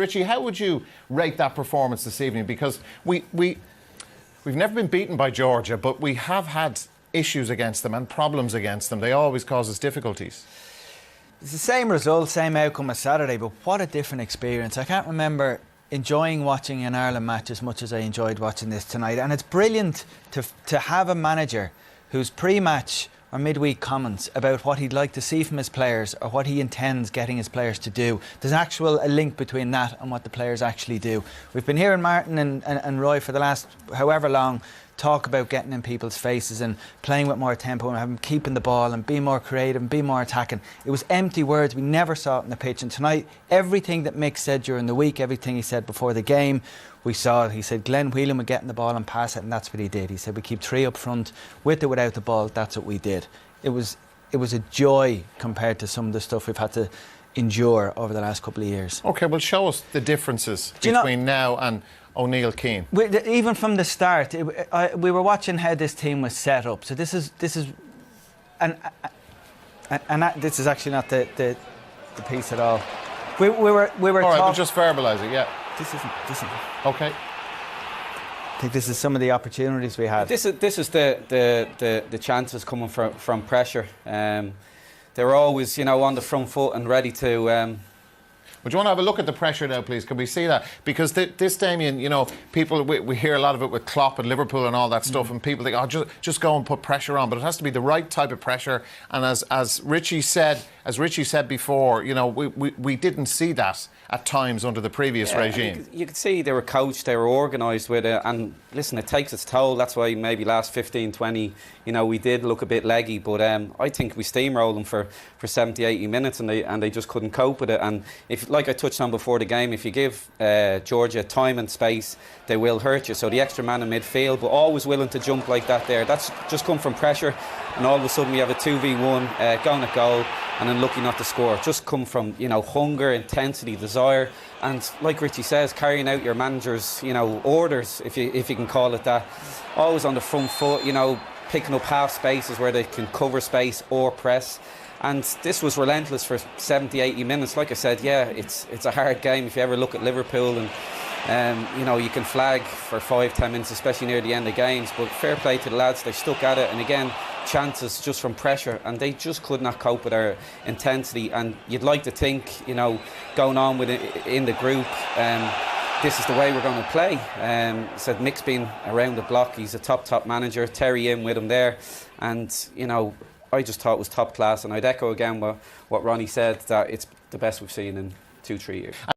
Richie, how would you rate that performance this evening? Because we've never been beaten by Georgia, but we have had issues against them and problems against them. They always cause us difficulties. It's the same result, same outcome as Saturday, but what a different experience. I can't remember enjoying watching an Ireland match as much as I enjoyed watching this tonight. And it's brilliant to have a manager whose pre-match or midweek comments about what he'd like to see from his players or what he intends getting his players to do. There's actual a link between that and what the players actually do. We've been hearing Martin and Roy for the last however long talk about getting in people's faces and playing with more tempo and keeping the ball and being more creative and being more attacking. It was empty words. We never saw it on the pitch. And tonight, everything that Mick said during the week, everything he said before the game, we saw it. He said Glenn Whelan would get in the ball and pass it, and that's what he did. He said we keep three up front, with or without the ball. That's what we did. It was a joy compared to some of the stuff we've had to endure over the last couple of years. OK, well, show us the differences between now and O'Neill Keane. Even from the start, we were watching how this team was set up. So this is and this is actually not the piece at all. We were all right, we'll just verbalise it. Yeah. This isn't. OK. I think this is some of the opportunities we had. This is the chances coming from pressure. They were always, on the front foot and ready to. Would you want to have a look at the pressure now, please? Can we see that? Because this, Damien, people, we hear a lot of it with Klopp and Liverpool and all that stuff, and people think, oh, just go and put pressure on. But it has to be the right type of pressure. And as Richie said before, we didn't see that at times under the previous regime. You could see they were coached, they were organised with it, and listen, it takes its toll. That's why maybe last 15, 20, we did look a bit leggy, but I think we steamrolled them for 70, 80 minutes, and they just couldn't cope with it. And if, like I touched on before the game, if you give Georgia time and space, they will hurt you. So the extra man in midfield, but always willing to jump like that there. That's just come from pressure, and all of a sudden we have a 2v1 going at goal, and then lucky not to score. Just come from, hunger, intensity, desire, and like Richie says, carrying out your manager's, orders, if you can call it that. Always on the front foot, picking up half spaces where they can cover space or press. And this was relentless for 70, 80 minutes. Like I said, yeah, it's a hard game. If you ever look at Liverpool and you can flag for 5, 10 minutes, especially near the end of games. But fair play to the lads, they stuck at it. And again, chances just from pressure, and they just could not cope with our intensity. And you'd like to think, going on with it in the group, this is the way we're going to play. Said Mick's been around the block. He's a top manager. Terry in with him there, and I just thought it was top class. And I'd echo again what Ronnie said, that it's the best we've seen in 2-3 years.